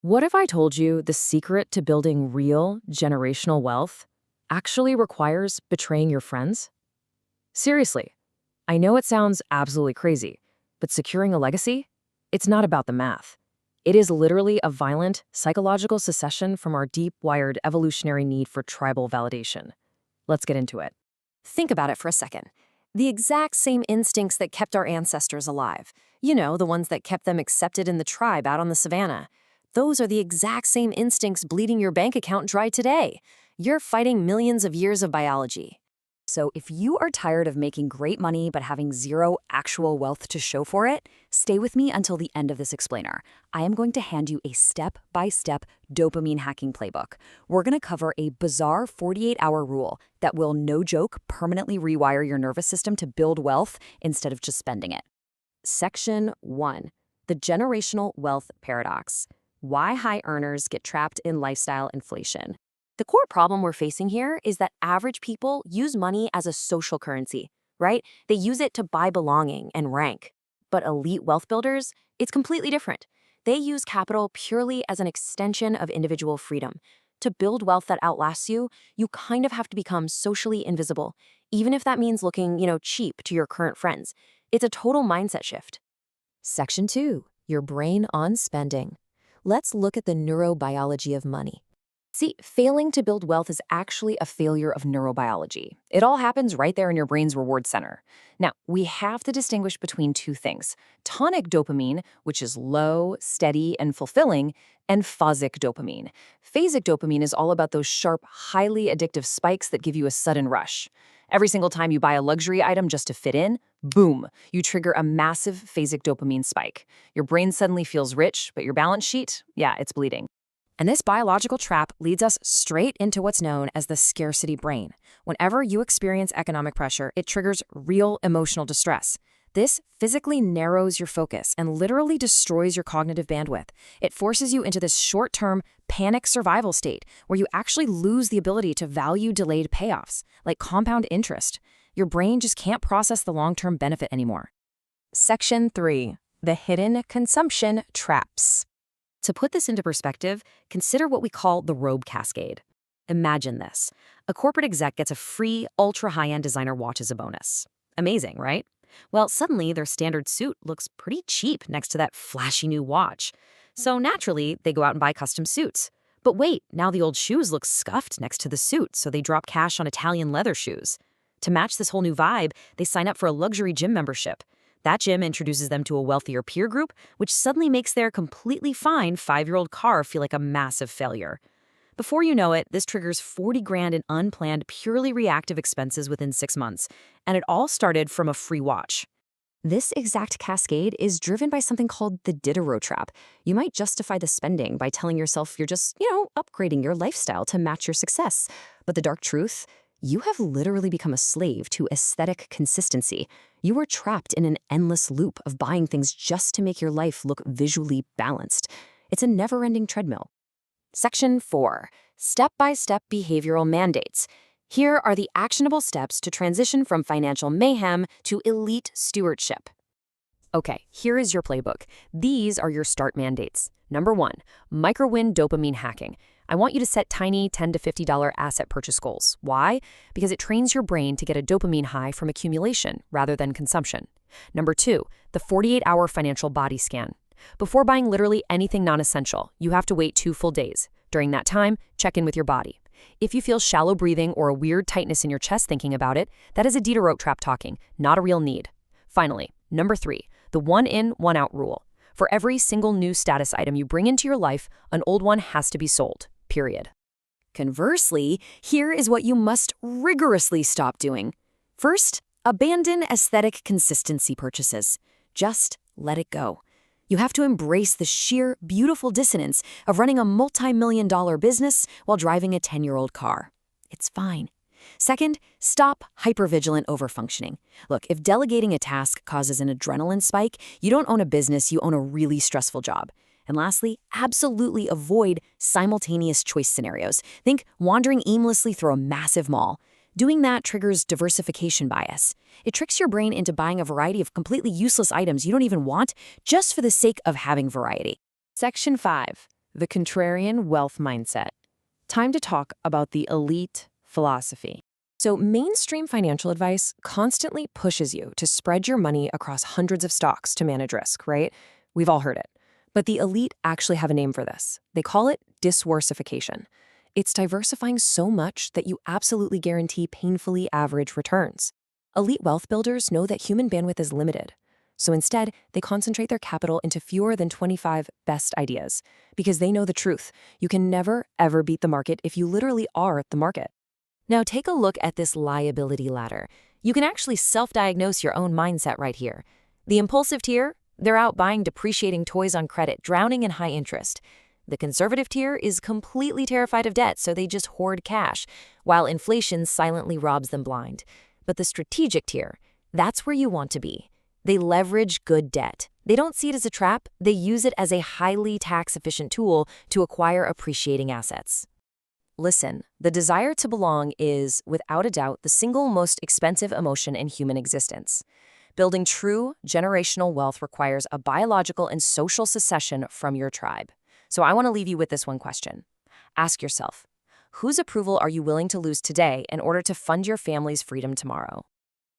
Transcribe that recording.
What if I told you the secret to building real generational wealth actually requires betraying your friends? Seriously, I know it sounds absolutely crazy, but securing a legacy? It's not about the math. It is literally a violent psychological secession from our deep wired evolutionary need for tribal validation. Let's get into it. Think about it for a second. The exact same instincts that kept our ancestors alive, you know, the ones that kept them accepted in the tribe out on the savannah, those are the exact same instincts bleeding your bank account dry today. You're fighting millions of years of biology. So if you are tired of making great money but having zero actual wealth to show for it, stay with me until the end of this explainer. I am going to hand you a step-by-step dopamine hacking playbook. We're going to cover a bizarre 48-hour rule that will, no joke, permanently rewire your nervous system to build wealth instead of just spending it. Section 1. The generational wealth paradox. Why high earners get trapped in lifestyle inflation. The core problem we're facing here is that average people use money as a social currency, right? They use it to buy belonging and rank. But elite wealth builders, it's completely different. They use capital purely as an extension of individual freedom. To build wealth that outlasts you, you kind of have to become socially invisible, even if that means looking, cheap to your current friends. It's a total mindset shift. Section 2. Your brain on spending. Let's look at the neurobiology of money. See, failing to build wealth is actually a failure of neurobiology. It all happens right there in your brain's reward center. Now, we have to distinguish between two things: tonic dopamine, which is low, steady, and fulfilling, and phasic dopamine. Phasic dopamine is all about those sharp, highly addictive spikes that give you a sudden rush. Every single time you buy a luxury item just to fit in, boom, you trigger a massive phasic dopamine spike. Your brain suddenly feels rich, but your balance sheet, yeah, it's bleeding. And this biological trap leads us straight into what's known as the scarcity brain. Whenever you experience economic pressure, it triggers real emotional distress. This physically narrows your focus and literally destroys your cognitive bandwidth. It forces you into this short-term panic survival state where you actually lose the ability to value delayed payoffs, like compound interest. Your brain just can't process the long-term benefit anymore. Section 3. The hidden consumption traps. To put this into perspective, consider what we call the robe cascade. Imagine this. A corporate exec gets a free, ultra-high-end designer watch as a bonus. Amazing, right? Well, suddenly their standard suit looks pretty cheap next to that flashy new watch. So naturally, they go out and buy custom suits. But wait, now the old shoes look scuffed next to the suit, so they drop cash on Italian leather shoes. To match this whole new vibe, they sign up for a luxury gym membership. That gym introduces them to a wealthier peer group, which suddenly makes their completely fine 5-year-old car feel like a massive failure. Before you know it, this triggers 40 grand in unplanned, purely reactive expenses within 6 months, and it all started from a free watch. This exact cascade is driven by something called the Diderot trap. You might justify the spending by telling yourself you're just, upgrading your lifestyle to match your success. But the dark truth? You have literally become a slave to aesthetic consistency. You are trapped in an endless loop of buying things just to make your life look visually balanced. It's a never-ending treadmill. Section 4. Step-by-step behavioral mandates. Here are the actionable steps to transition from financial mayhem to elite stewardship. Okay, here is your playbook. These are your start mandates. Number 1, micro-win dopamine hacking. I want you to set tiny $10 to $50 asset purchase goals. Why? Because it trains your brain to get a dopamine high from accumulation rather than consumption. Number 2, the 48-hour financial body scan. Before buying literally anything non-essential, you have to wait 2 full days. During that time, check in with your body. If you feel shallow breathing or a weird tightness in your chest thinking about it, that is a Diderot trap talking, not a real need. Finally, number 3, the one in, one out rule. For every single new status item you bring into your life, an old one has to be sold, period. Conversely, here is what you must rigorously stop doing. First, abandon aesthetic consistency purchases. Just let it go. You have to embrace the sheer, beautiful dissonance of running a multi-million-dollar business while driving a 10-year-old car. It's fine. Second, stop hypervigilant overfunctioning. Look, if delegating a task causes an adrenaline spike, you don't own a business, you own a really stressful job. And lastly, absolutely avoid simultaneous choice scenarios. Think wandering aimlessly through a massive mall. Doing that triggers diversification bias. It tricks your brain into buying a variety of completely useless items you don't even want just for the sake of having variety. Section 5. the contrarian wealth mindset. Time to talk about the elite philosophy. So, mainstream financial advice constantly pushes you to spread your money across hundreds of stocks to manage risk, right? We've all heard it. But the elite actually have a name for this. They call it disworsification. It's diversifying so much that you absolutely guarantee painfully average returns. Elite wealth builders know that human bandwidth is limited. So instead, they concentrate their capital into fewer than 25 best ideas because they know the truth. You can never, ever beat the market if you literally are the market. Now take a look at this liability ladder. You can actually self-diagnose your own mindset right here. The impulsive tier, they're out buying depreciating toys on credit, drowning in high interest. The conservative tier is completely terrified of debt, so they just hoard cash, while inflation silently robs them blind. But the strategic tier, that's where you want to be. They leverage good debt. They don't see it as a trap, they use it as a highly tax-efficient tool to acquire appreciating assets. Listen, the desire to belong is, without a doubt, the single most expensive emotion in human existence. Building true generational wealth requires a biological and social secession from your tribe. So I want to leave you with this one question. Ask yourself, whose approval are you willing to lose today in order to fund your family's freedom tomorrow?